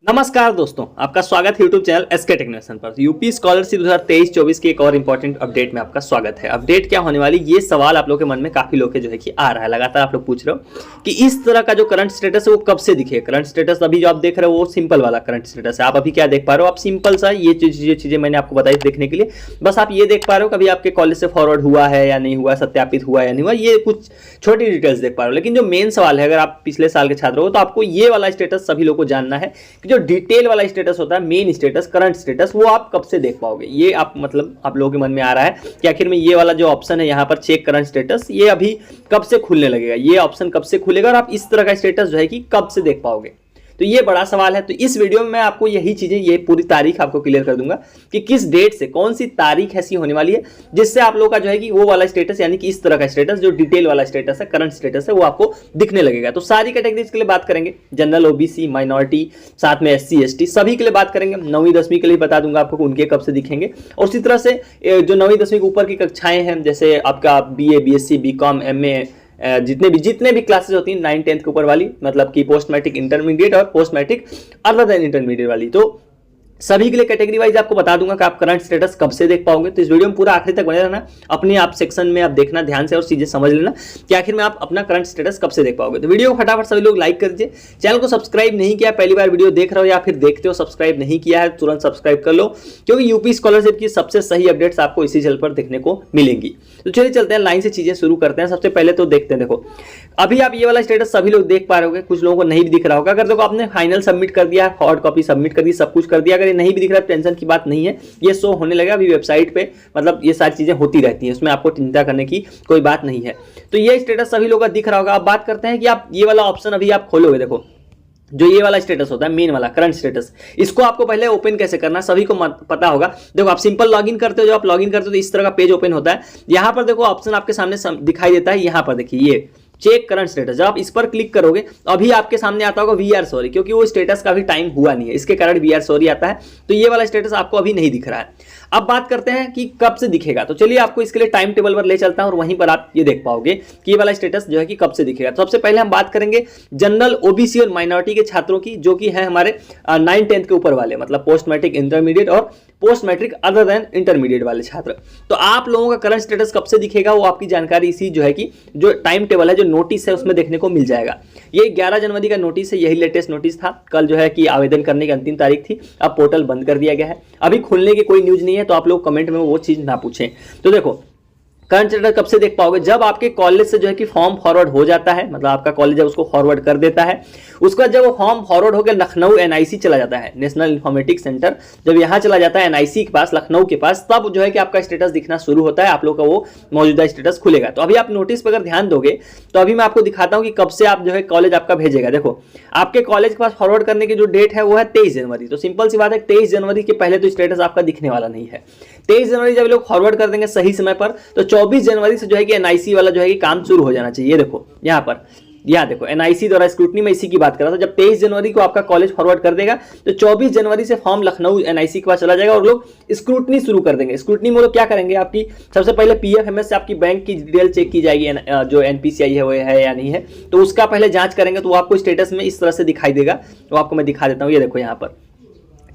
नमस्कार दोस्तों, आपका स्वागत है यूट्यूब चैनल एसके टेक्निशियन पर। यूपी स्कॉलरशिप 2023-24 की एक और इंपॉर्टेंट अपडेट में आपका स्वागत है। अपडेट क्या होने वाली, ये सवाल आप लोगों के मन में काफी लोग के जो है कि आ रहा है, लगातार आप लोग पूछ रहे हो कि इस तरह का जो करंट स्टेटस है वो कब से दिखे। करंट स्टेटस अभी जो आप देख रहे हो वो सिंपल वाला करंट स्टेटस है। आप अभी क्या देख पा रहे हो, आप सिंपल सा ये चीजें मैंने आपको बताई देखने के लिए, बस आप ये देख पा रहे हो कभी आपके कॉलेज से फॉरवर्ड हुआ है या नहीं हुआ, सत्यापित हुआ या नहीं हुआ, ये कुछ छोटी डिटेल्स देख पा रहे हो। लेकिन जो मेन सवाल है, अगर आप पिछले साल के छात्र हो तो आपको ये वाला स्टेटस सभी लोग को जानना है कि जो डिटेल वाला स्टेटस होता है, मेन स्टेटस, करंट स्टेटस, वो आप कब से देख पाओगे। ये आप मतलब आप लोगों के मन में आ रहा है कि आखिर में ये वाला जो ऑप्शन है यहाँ पर चेक करंट स्टेटस, ये अभी कब से खुलने लगेगा, ये ऑप्शन कब से खुलेगा और आप इस तरह का स्टेटस जो है कि कब से देख पाओगे। तो ये बड़ा सवाल है। तो इस वीडियो में मैं आपको यही चीजें, ये पूरी तारीख आपको क्लियर कर दूंगा कि किस डेट से कौन सी तारीख ऐसी होने वाली है जिससे आप लोगों का जो है कि वो वाला स्टेटस, यानी कि इस तरह का स्टेटस जो डिटेल वाला स्टेटस है, करंट स्टेटस है, वो आपको दिखने लगेगा। तो सारी कैटेगरीज के लिए बात करेंगे, जनरल, ओबीसी, माइनॉरिटी, साथ में एससी एसटी, सभी के लिए बात करेंगे। 9वीं 10वीं के लिए बता दूंगा आपको उनके कब से दिखेंगे। और उसी तरह से जो 9वीं 10वीं के ऊपर की कक्षाएं हैं, जैसे आपका बीए, बीएससी, बीकॉम, एमए, जितने भी क्लासेस होती हैं 9 10 के ऊपर वाली, मतलब कि पोस्ट मैट्रिक, इंटरमीडिएट और post matric other than intermediate वाली, तो सभी के लिए कैटेगरी वाइज आपको बता दूंगा कि आप करंट स्टेटस कब से देख पाओगे। तो इस वीडियो में पूरा आखिर तक बने रहना, अपने आप सेक्शन में आप देखना ध्यान से और चीजें समझ लेना कि आखिर में आप अपना करंट स्टेटस कब से देख पाओगे। तो वीडियो को फटाफट सभी लोग लाइक कर दीजिए। चैनल को सब्सक्राइब नहीं किया, पहली बार वीडियो देख रहे हो या फिर देखते हो सब्सक्राइब नहीं किया है, तुरंत सब्सक्राइब कर लो, क्योंकि यूपी स्कॉलरशिप की सबसे सही अपडेट्स आपको इसी चैनल पर देखने को मिलेंगी। तो चलिए चलते हैं, लाइन से चीजें शुरू करते हैं। सबसे पहले तो देखते हैं, देखो अभी आप ये वाला स्टेटस सभी लोग देख पा रहे होगे, कुछ लोगों को नहीं भी दिख रहा होगा। अगर देखो आपने फाइनल सबमिट कर दिया, हार्ड कॉपी सबमिट कर दी, सब कुछ कर दिया, अगर ये नहीं भी दिख रहा है टेंशन की बात नहीं है, ये शो होने लगा अभी वेबसाइट पे, मतलब ये सारी चीजें होती रहती हैं, उसमें आपको चिंता करने की कोई बात नहीं है। तो ये स्टेटस सभी लोगों का दिख रहा होगा। अब बात करते हैं कि आप ये वाला ऑप्शन अभी आप खोलोगे, देखो जो ये वाला स्टेटस होता है, मेन वाला करंट स्टेटस, इसको आपको पहले ओपन कैसे करना सभी को पता होगा। देखो आप सिंपल लॉगिन करते हो, जब आप लॉगिन करते हो तो इस तरह का पेज ओपन होता है। यहां पर देखो ऑप्शन आपके सामने दिखाई देता है, यहां पर देखिए ये चेक करंट स्टेटस, जब आप इस पर क्लिक करोगे अभी आपके सामने आता होगा वी आर सॉरी, क्योंकि वो स्टेटस का भी टाइम हुआ नहीं है, इसके कारण वी आर सॉरी आता है। तो ये वाला स्टेटस आपको अभी नहीं दिख रहा है। अब बात करते हैं कि कब से दिखेगा। तो चलिए आपको इसके लिए टाइम टेबल पर ले चलता हूं और वहीं पर आप ये देख पाओगे कि ये वाला स्टेटस जो है कि कब से दिखेगा। तो सबसे पहले हम बात करेंगे जनरल, ओबीसी और माइनॉरिटी के छात्रों की, जो कि है हमारे 9 10 के ऊपर वाले, मतलब पोस्ट मैट्रिक, इंटरमीडिएट और post matric other than intermediate वाले छात्र। तो आप लोगों का करंट स्टेटस कब से दिखेगा, वो आपकी जानकारी इसी जो है कि जो टाइम टेबल है, जो नोटिस है, उसमें देखने को मिल जाएगा। ये 11 जनवरी का नोटिस है, यही लेटेस्ट नोटिस था। कल जो है कि आवेदन करने की अंतिम तारीख थी, अब पोर्टल बंद कर दिया गया है, अभी खुलने की कोई न्यूज नहीं है, तो आप लोग कमेंट में वो चीज ना पूछें। तो देखो करंट स्टेटस कब से देख पाओगे, जब आपके कॉलेज से जो है कि फॉर्म फॉरवर्ड हो जाता है, मतलब आपका कॉलेज जब उसको फॉरवर्ड कर देता है, उसका जब वो फॉर्म फॉरवर्ड होकर लखनऊ एनआईसी चला जाता है, नेशनल इंफॉर्मेटिक्स सेंटर, जब यहाँ चला जाता है एनआईसी के पास, लखनऊ के पास, तब जो है कि आपका स्टेटस दिखना शुरू होता है, आप लोग का वो मौजूदा स्टेटस खुलेगा। तो अभी आप नोटिस पर अगर ध्यान दोगे तो अभी मैं आपको दिखाता हूँ कि कब से आप जो है कॉलेज आपका भेजेगा। देखो आपके कॉलेज के पास फॉरवर्ड करने की जो डेट है वो है 23 जनवरी। तो सिंपल सी बात है, 23 जनवरी के पहले तो स्टेटस आपका दिखने वाला नहीं है। 23 जनवरी जब लोग फॉरवर्ड कर देंगे सही समय पर, तो 24 जनवरी से जो है कि एनआईसी वाला जो है कि काम शुरू हो जाना चाहिए। देखो यहाँ पर, यहाँ देखो एनआईसी द्वारा स्क्रूटनी में इसी की बात कर रहा था। जब 23 जनवरी को आपका कॉलेज फॉरवर्ड कर देगा तो 24 जनवरी से फॉर्म लखनऊ एनआईसी के पास चला जाएगा और लोग स्क्रूटनी शुरू कर देंगे। स्क्रूटनी में लोग क्या करेंगे, आपकी सबसे पहले पीएफएमएस से आपकी बैंक की डिटेल चेक की जाएगी, जो एनपीसीआई है वो है या नहीं है, तो उसका पहले जांच करेंगे। तो वो आपको स्टेटस में इस तरह से दिखाई देगा। तो आपको मैं दिखा देता हूँ, ये देखो यहाँ पर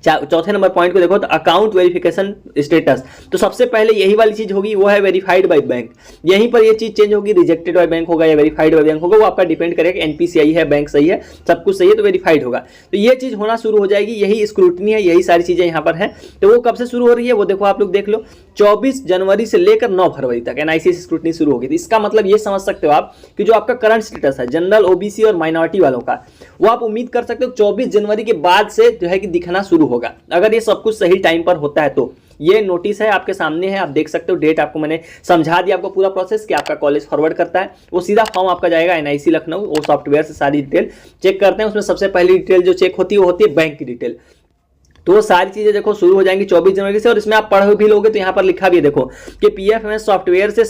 चौथे नंबर पॉइंट को देखो, तो अकाउंट वेरिफिकेशन स्टेटस। तो सबसे पहले यही वाली चीज होगी, वो है वेरीफाइड बाय बैंक। यहीं पर ये चीज चेंज होगी, रिजेक्टेड बाय बैंक होगा या वेरीफाइड बाय बैंक होगा, वो आपका डिपेंड करेगा। एनपीसीआई है, बैंक सही है, सब कुछ सही है, तो वेरीफाइड होगा। तो ये चीज होना शुरू हो जाएगी, यही स्क्रूटनी है, यही सारी चीजें यहाँ पर है। तो वो कब से शुरू हो रही है वो देखो, आप लोग देख लो, 24 जनवरी से लेकर 9 फरवरी तक एनआईसी स्क्रूटनी शुरू होगी। तो इसका मतलब ये समझ सकते हो आप कि जो आपका करंट स्टेटस है जनरल, ओबीसी और माइनॉरिटी वालों का, वो आप उम्मीद कर सकते हो 24 जनवरी के बाद से जो है कि दिखना शुरू होगा, अगर ये सब कुछ सही टाइम पर होता है। तो ये नोटिस है, आपके सामने है, आप देख सकते हो। डेट आपको मैंने समझा दिया, आपको पूरा प्रोसेस कि आपका कॉलेज फॉरवर्ड करता है, वो सीधा फॉर्म आपका जाएगा एनआईसी लखनऊ, वो सॉफ्टवेयर से सारी डिटेल चेक करते हैं। उसमें सबसे पहली डिटेल जो चेक होती है वो होती है बैंक की डिटेल। तो वो सारी चीजें देखो शुरू हो जाएंगी 24 जनवरी से। और इसमें आप पढ़ भी लोगे तो यहाँ पर लिखा भी है, देखो कि पीएफएमएस सॉफ्टवेयर से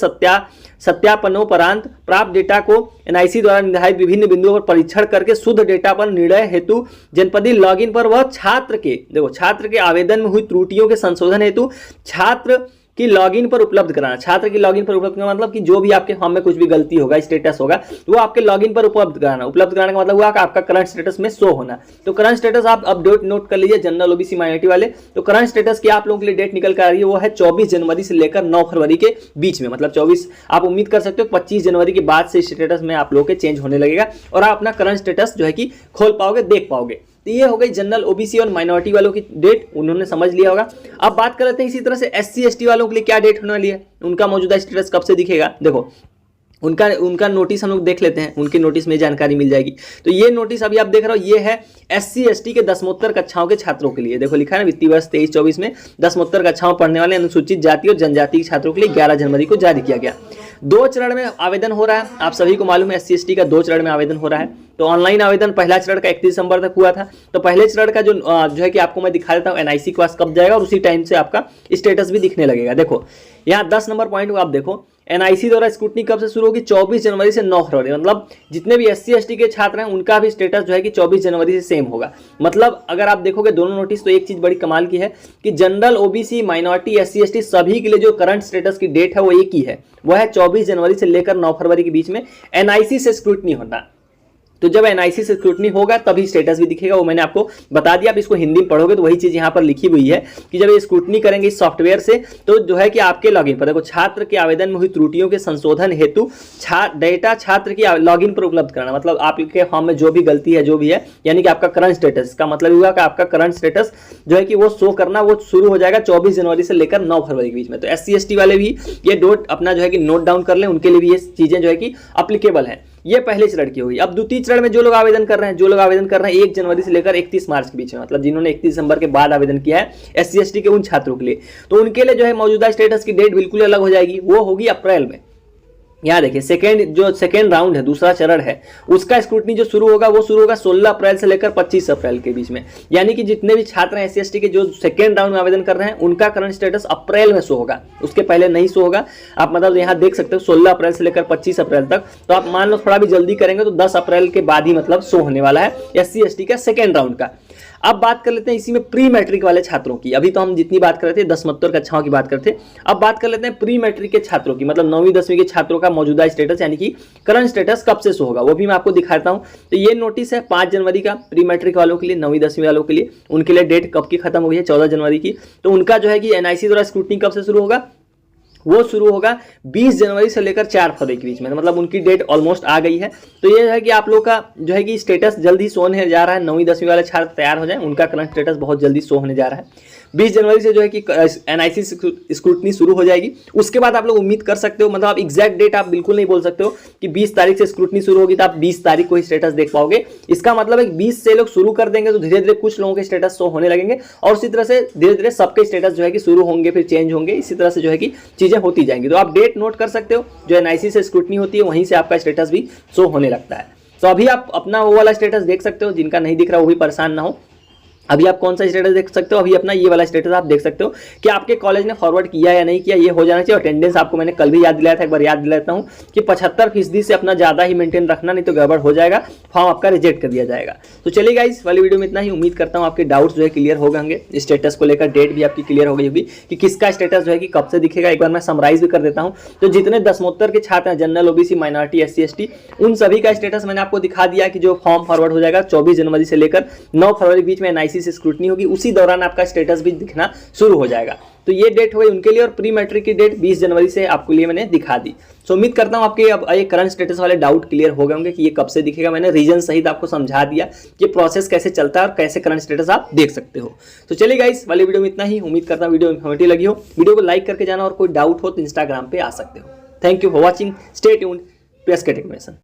सत्यापनोपरांत प्राप्त डेटा को एनआईसी द्वारा निर्धारित विभिन्न बिंदुओं पर परीक्षण करके शुद्ध डेटा पर निर्णय हेतु जनपदीय लॉगिन पर वह छात्र के, देखो छात्र के आवेदन में हुई त्रुटियों के संशोधन हेतु छात्र कि लॉगिन पर उपलब्ध कराना, छात्र की लॉगिन पर उपलब्ध कराना मतलब कि जो भी आपके फॉर्म में कुछ भी गलती होगा, स्टेटस होगा, वो आपके लॉगिन पर उपलब्ध कराना। उपलब्ध कराने का मतलब हुआ कि आपका करंट स्टेटस में शो होना। तो करंट स्टेटस आप अपडेट नोट कर लीजिए जनरल ओबीसी माइनॉरिटी वाले। तो करंट स्टेटस की आप लोगों के लिए डेट निकल कर आ रही है, वो है 24 जनवरी से लेकर 9 फरवरी के बीच में। मतलब 24 आप उम्मीद कर सकते हो 25 जनवरी के बाद से स्टेटस में आप लोगों के चेंज होने लगेगा और आप अपना करंट स्टेटस जो है कि खोल पाओगे, देख पाओगे। तो ये हो गई जनरल ओबीसी और माइनॉरिटी वालों की डेट, उन्होंने समझ लिया होगा। अब बात कर लेते हैं इसी तरह से एससी एसटी वालों के लिए क्या डेट होने वाली है, उनका मौजूदा स्टेटस कब से दिखेगा। देखो उनका नोटिस हम लोग देख लेते हैं, उनके नोटिस में जानकारी मिल जाएगी। तो ये नोटिस अभी आप देख रहे हो, ये है एससी एसटी के दसमोत्तर कक्षाओं के छात्रों के लिए। देखो लिखा है ना, वित्तीय वर्ष 23-24 में दसमोत्तर कक्षाओं पढ़ने वाले अनुसूचित जाति और जनजाति के छात्रों के लिए 11 जनवरी को जारी किया गया। 2 चरण में आवेदन हो रहा है, आप सभी को मालूम है एससी एसटी का 2 चरण में आवेदन हो रहा है। तो ऑनलाइन आवेदन पहला चरण का 31 दिसंबर तक हुआ था। तो पहले चरण का जो है कि आपको मैं दिखा देता हूँ, एनआईसी के पास कब जाएगा और उसी टाइम से आपका स्टेटस भी दिखने लगेगा। देखो यहाँ 10 नंबर पॉइंट को आप देखो, एनआईसी द्वारा स्क्रूटनी कब से शुरू होगी, 24 जनवरी से 9 फरवरी। मतलब जितने भी एससी एसटी के छात्र हैं उनका भी स्टेटस जो है कि 24 जनवरी से सेम होगा। मतलब अगर आप देखोगे दोनों नोटिस, तो एक चीज बड़ी कमाल की है कि general OBC minority SC ST सभी के लिए जो करंट स्टेटस की डेट है वो एक ही है, वह है 24 जनवरी से लेकर 9 फरवरी के बीच में एनआईसी से स्क्रूटनी होता। तो जब एनआईसी से स्क्रूटनी होगा तभी स्टेटस भी दिखेगा, वो मैंने आपको बता दिया। आप इसको हिंदी में पढ़ोगे तो वही चीज यहाँ पर लिखी हुई है कि जब ये स्क्रूटनी करेंगे इस सॉफ्टवेयर से, तो जो है कि आपके लॉगिन पर देखो, छात्र के आवेदन में हुई त्रुटियों के संशोधन हेतु डेटा छात्र की लॉगिन पर उपलब्ध कराना। मतलब आपके फॉर्म में जो भी गलती है, जो भी है, यानी कि आपका करंट स्टेटस का मतलब हुआ कि आपका करंट स्टेटस जो है कि वो शो करना, वो शुरू हो जाएगा 24 जनवरी से लेकर 9 फरवरी के बीच में। तो एससी एसटी वाले भी ये डोट अपना जो है कि नोट डाउन कर लें, उनके लिए भी ये चीजें जो है कि अप्लीकेबल है। ये पहले चरण की होगी। अब द्वितीय चरण में जो लोग आवेदन कर रहे हैं 1 जनवरी से लेकर 31 मार्च के बीच में, मतलब जिन्होंने 31 दिसंबर के बाद आवेदन किया है एससी एसटी के उन छात्रों के लिए, तो उनके लिए जो है मौजूदा स्टेटस की डेट बिल्कुल अलग हो जाएगी, वो होगी अप्रैल में। यहाँ देखिए सेकेंड राउंड है, दूसरा चरण है, उसका स्क्रूटनी जो शुरू होगा वो शुरू होगा 16 अप्रैल से लेकर 25 अप्रैल के बीच में। यानी कि जितने भी छात्र हैं एससी एसटी के जो सेकेंड राउंड में आवेदन कर रहे हैं उनका करंट स्टेटस अप्रैल में शो होगा, उसके पहले नहीं शो होगा। आप मतलब यहाँ देख सकते हो 16 अप्रैल से लेकर 25 अप्रैल तक। तो आप मान लो थोड़ा भी जल्दी करेंगे तो 10 अप्रैल के बाद ही मतलब शो होने वाला है एससी एसटी का सेकेंड राउंड का। अब बात कर लेते हैं इसी में प्री मैट्रिक वाले छात्रों की। अभी तो हम जितनी बात कर रहे थे दसमोत्तर कक्षाओं की बात करते, अब बात कर लेते हैं प्री मैट्रिक के छात्रों की, मतलब 9वीं 10वीं के छात्रों का मौजूदा स्टेटस यानी कि करंट स्टेटस कब से शो होगा, वो भी मैं आपको दिखाता हूं। तो ये नोटिस है 5 जनवरी का प्री मैट्रिक वालों के लिए, 9वीं 10वीं वालों के लिए। उनके लिए डेट कब की खत्म हो गई है, 14 जनवरी की। तो उनका जो है कि एनआईसी द्वारा स्क्रूटनी कब से शुरू होगा, वो शुरू होगा 20 जनवरी से लेकर 4 फरवरी के बीच में। मतलब उनकी डेट ऑलमोस्ट आ गई है। तो ये है कि आप लोग का जो है कि स्टेटस जल्दी शो होने जा रहा है। 9वीं 10वीं वाले छात्र तैयार हो जाएं, उनका करंट स्टेटस बहुत जल्दी शो होने जा रहा है। 20 जनवरी से जो है कि एनआईसी स्क्रूटनी शुरू हो जाएगी। उसके बाद आप लोग उम्मीद कर सकते हो, मतलब आप एग्जैक्ट डेट आप बिल्कुल नहीं बोल सकते हो कि 20 तारीख से स्क्रूटनी शुरू होगी तो आप 20 तारीख को ही स्टेटस देख पाओगे। इसका मतलब है 20 से लोग शुरू कर देंगे तो धीरे धीरे कुछ लोगों के स्टेटस शो होने लगेंगे और उसी तरह से धीरे धीरे सबके स्टेटस जो है कि शुरू होंगे, फिर चेंज होंगे। इसी तरह से जो है कि चीजें होती जाएंगी। तो आप डेट नोट कर सकते हो, जो एनआईसी से स्क्रूटनी होती है वहीं से आपका स्टेटस भी शो होने लगता है। तो अभी आप अपना वो वाला स्टेटस देख सकते हो, जिनका नहीं दिख रहा वो भी परेशान ना हो। अभी आप कौन सा स्टेटस देख सकते हो, अभी अपना ये वाला स्टेटस आप देख सकते हो कि आपके कॉलेज ने फॉरवर्ड किया या नहीं किया, ये हो जाना चाहिए। अटेंडेंस आपको मैंने कल भी याद दिलाया था, एक बार याद दिलाता हूँ कि 75% से अपना ज़्यादा ही मेंटेन रखना, नहीं तो गड़बड़ हो जाएगा, फॉर्म आपका रिजेक्ट कर दिया जाएगा। तो चलिए गाइस, वाली वीडियो में इतना ही। उम्मीद करता हूँ आपके डाउट्स जो है क्लियर हो गए, स्टेटस को लेकर डेट भी आपकी क्लियर हो गई होगी कि किसका स्टेटस जो है कि कब से दिखेगा। एक बार मैं समराइज भी कर देता हूँ। तो जितने दसमोत्तर के छात्र हैं, general OBC minority SC ST, उन सभी का स्टेटस मैंने आपको दिखा दिया कि जो फॉर्म फॉरवर्ड हो जाएगा 24 जनवरी से लेकर 9 फरवरी के बीच में एनआईसी से स्क्रूटनी होगी, उसी दौरान आपका स्टेटस भी दिखना शुरू हो जाएगा। तो ये डेट हुई उनके लिए और प्री मैट्रिक की डेट 20 जनवरी से आपके लिए मैंने दिखा दी। सो उम्मीद करता हूं आपके अब ये करंट स्टेटस वाले डाउट क्लियर हो गए होंगे कि ये कब से दिखेगा। मैंने रीजन सहित आपको समझा दिया कि प्रोसेस कैसे चलता है और कैसे करंट स्टेटस आप देख सकते हो। तो चलिए गाइस, वाली वीडियो में इतना ही। उम्मीद करता हूं वीडियो इन्फॉर्मेटिव लगी हो। वीडियो को लाइक करके जाना और कोई डाउट हो तो इंस्टाग्राम पे आ सकते हो। Thank you for watching, stay tuned to SK technician.